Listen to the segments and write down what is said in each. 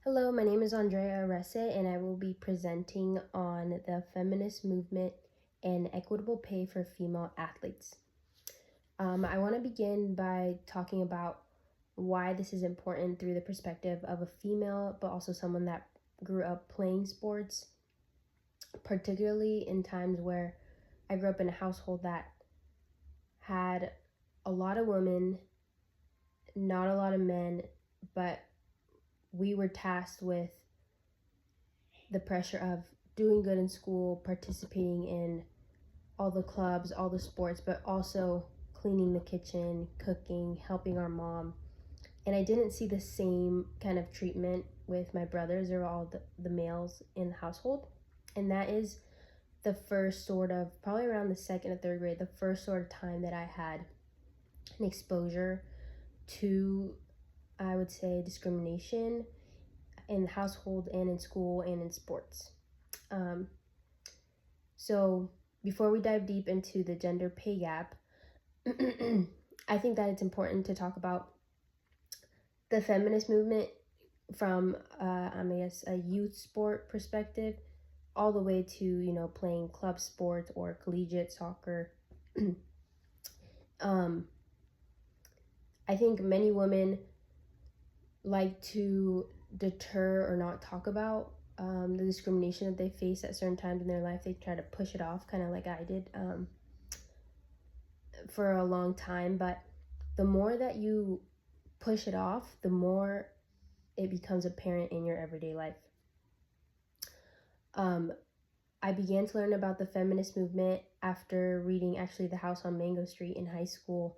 Hello, my name is Andrea Arese, and I will be presenting on the feminist movement and equitable pay for female athletes. I want to begin by talking about why this is important through the perspective of a female, but also someone that grew up playing sports, particularly in times where I grew up in a household that had a lot of women, not a lot of men, but we were tasked with the pressure of doing good in school, participating in all the clubs, all the sports, but also cleaning the kitchen, cooking, helping our mom. And I didn't see the same kind of treatment with my brothers or all the males in the household. And that is the first sort of, probably around the second or third grade, the first sort of time that I had an exposure to, I would say, discrimination in the household and in school and in sports. Um, so before we dive deep into the gender pay gap, I think that it's important to talk about the feminist movement from, a youth sport perspective, all the way to, playing club sports or collegiate soccer. um, I think many women like to deter or not talk about the discrimination that they face at certain times in their life. They try to push it off, kind of like I did for a long time. But the more that you push it off, the more it becomes apparent in your everyday life. I began to learn about the feminist movement after reading actually The House on Mango Street in high school.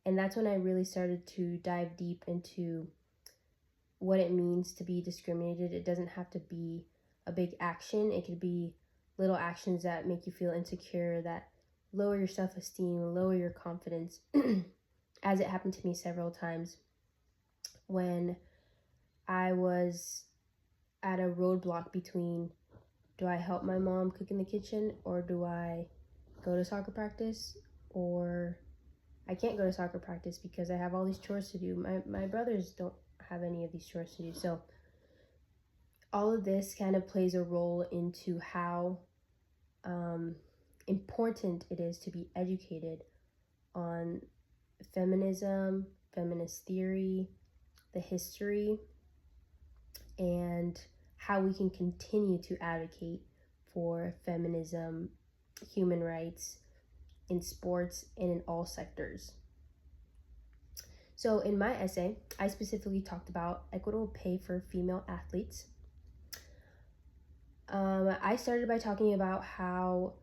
And that's when I really started to dive deep into what it means to be discriminated. It doesn't have to be a big action, it could be little actions that make you feel insecure, that lower your self esteem, lower your confidence, as it happened to me several times when I was at a roadblock between, do I help my mom cook in the kitchen, or do I go to soccer practice? Or I can't go to soccer practice because I have all these chores to do. My brothers don't have any of these chores to do. So all of this kind of plays a role into how important it is to be educated on feminism, feminist theory, the history, and how we can continue to advocate for feminism, human rights in sports and in all sectors. So in my essay, I specifically talked about equitable pay for female athletes. I started by talking about how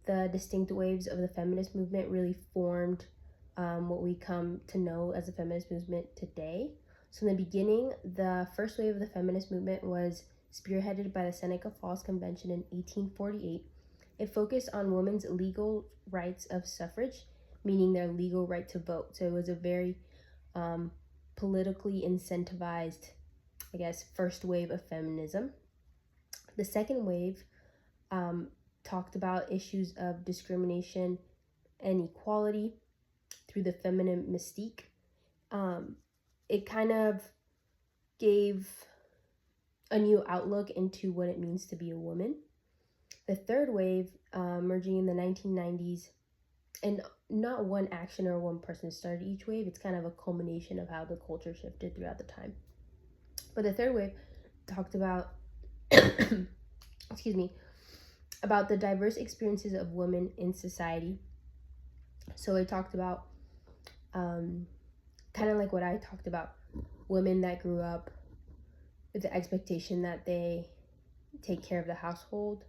the distinct waves of the feminist movement really formed what we come to know as the feminist movement today. So in the beginning, the first wave of the feminist movement was spearheaded by the Seneca Falls Convention in 1848. It focused on women's legal rights of suffrage, meaning their legal right to vote. So it was a very politically incentivized, I guess, first wave of feminism. The second wave talked about issues of discrimination and equality through the feminine mystique. It kind of gave a new outlook into what it means to be a woman. The third wave, emerging in the 1990s, and not one action or one person started each wave, it's kind of a culmination of how the culture shifted throughout the time. But the third wave talked about, excuse me, about the diverse experiences of women in society. So it talked about kind of like what I talked about, women that grew up with the expectation that they take care of the household.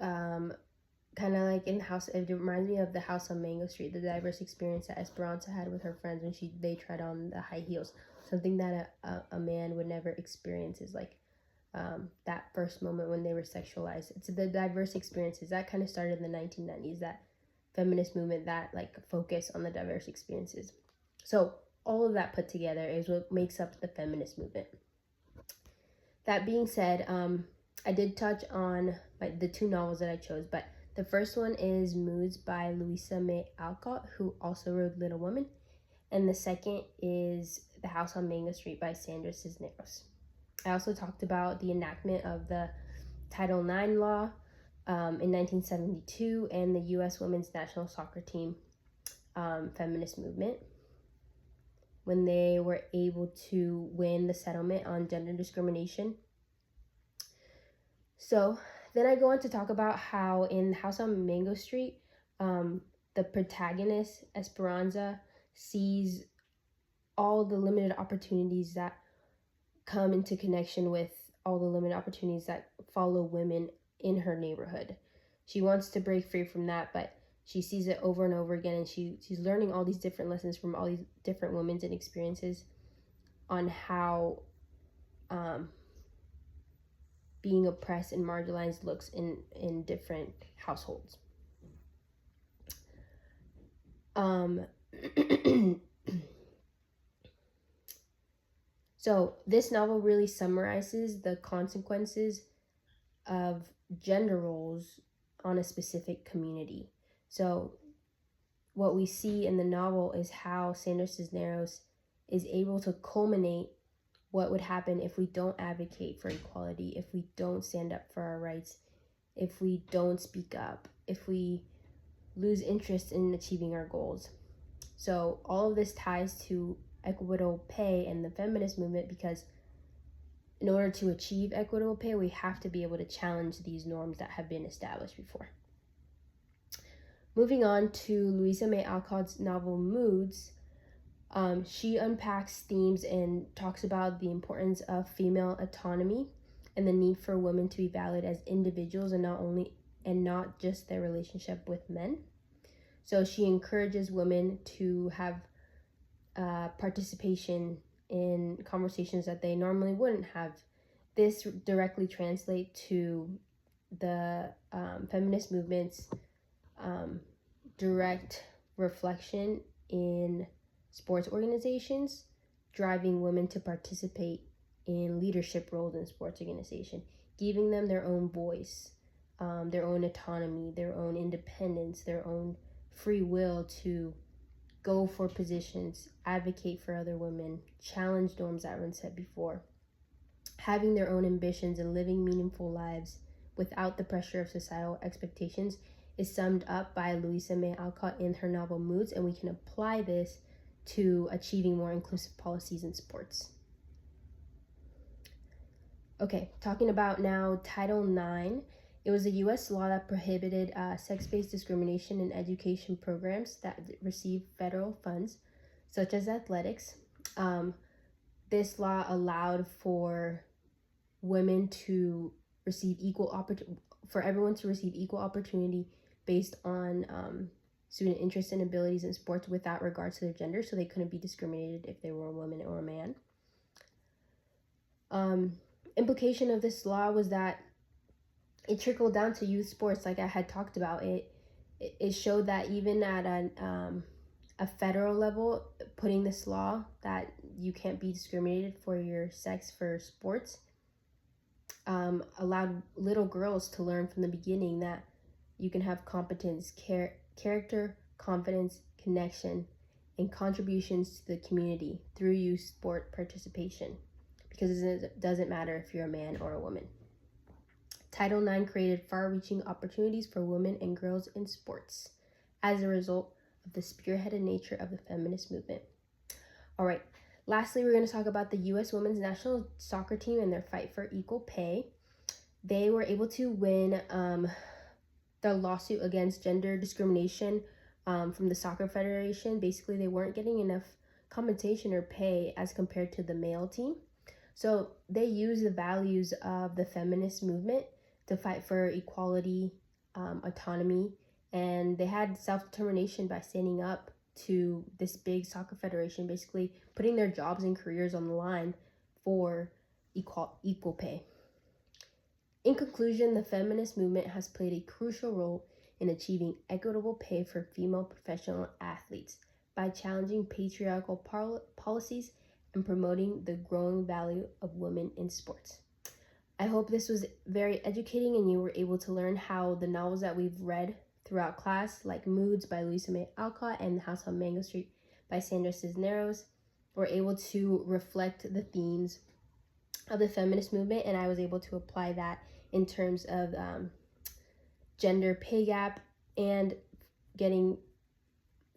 Kind of like in the house, it reminds me of The House on Mango Street, the diverse experience that Esperanza had with her friends when they tried on the high heels. Something that a man would never experience is like that first moment when they were sexualized. It's the diverse experiences that kind of started in the 1990s, that feminist movement that like focus on the diverse experiences. So all of that put together is what makes up the feminist movement. That being said, I did touch on the two novels that I chose, but the first one is Moods by Louisa May Alcott, who also wrote Little Women. and the second is The House on Mango Street by Sandra Cisneros. I also talked about the enactment of the Title IX law in 1972 and the U.S. women's national soccer team feminist movement when they were able to win the settlement on gender discrimination. So then I go on to talk about how in House on Mango Street, the protagonist, Esperanza, sees all the limited opportunities that come into connection with all the limited opportunities that follow women in her neighborhood. She wants to break free from that, but she sees it over and over again, and she's learning all these different lessons from all these different women's and experiences on how being oppressed and marginalized looks in different households. So this novel really summarizes the consequences of gender roles on a specific community. So what we see in the novel is how Sandra Cisneros is able to culminate what would happen if we don't advocate for equality, if we don't stand up for our rights, if we don't speak up, if we lose interest in achieving our goals. So all of this ties to equitable pay and the feminist movement, because in order to achieve equitable pay, we have to be able to challenge these norms that have been established before. Moving on to Louisa May Alcott's novel Moods, she unpacks themes and talks about the importance of female autonomy and the need for women to be valued as individuals and not just their relationship with men. So she encourages women to have participation in conversations that they normally wouldn't have. This directly translates to the feminist movement's direct reflection in sports organizations, driving women to participate in leadership roles in sports organization, giving them their own voice, their own autonomy, their own independence, their own free will to go for positions, advocate for other women, challenge norms that were set before, having their own ambitions and living meaningful lives without the pressure of societal expectations is summed up by Louisa May Alcott in her novel Moods, and we can apply this to achieving more inclusive policies in sports. Okay, talking about now Title IX. It was a U.S. law that prohibited sex-based discrimination in education programs that receive federal funds, such as athletics. This law allowed for women to receive for everyone to receive equal opportunity based on student interest and abilities in sports without regard to their gender, so they couldn't be discriminated if they were a woman or a man. Implication of this law was that it trickled down to youth sports, like I had talked about. It showed that even at a federal level, putting this law that you can't be discriminated for your sex for sports allowed little girls to learn from the beginning that you can have competence, character, confidence, connection, and contributions to the community through youth sport participation, because it doesn't matter if you're a man or a woman. Title IX created far-reaching opportunities for women and girls in sports as a result of the spearheaded nature of the feminist movement. All right, lastly, we're going to talk about the U.S. women's national soccer team and their fight for equal pay. They were able to win the lawsuit against gender discrimination from the Soccer Federation. Basically, they weren't getting enough compensation or pay as compared to the male team. So they used the values of the feminist movement to fight for equality, autonomy, and they had self-determination by standing up to this big soccer federation, basically putting their jobs and careers on the line for equal pay. In conclusion, the feminist movement has played a crucial role in achieving equitable pay for female professional athletes by challenging patriarchal policies and promoting the growing value of women in sports. I hope this was very educating and you were able to learn how the novels that we've read throughout class, like Moods by Louisa May Alcott and The House on Mango Street by Sandra Cisneros were able to reflect the themes of the feminist movement, and I was able to apply that in terms of gender pay gap and getting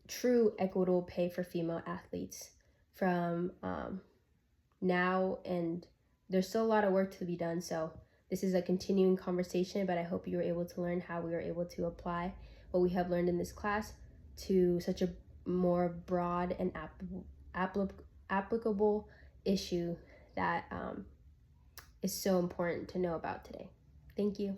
true equitable pay for female athletes from now, and there's still a lot of work to be done. So this is a continuing conversation, but I hope you were able to learn how we were able to apply what we have learned in this class to such a more broad and applicable issue that is so important to know about today. Thank you.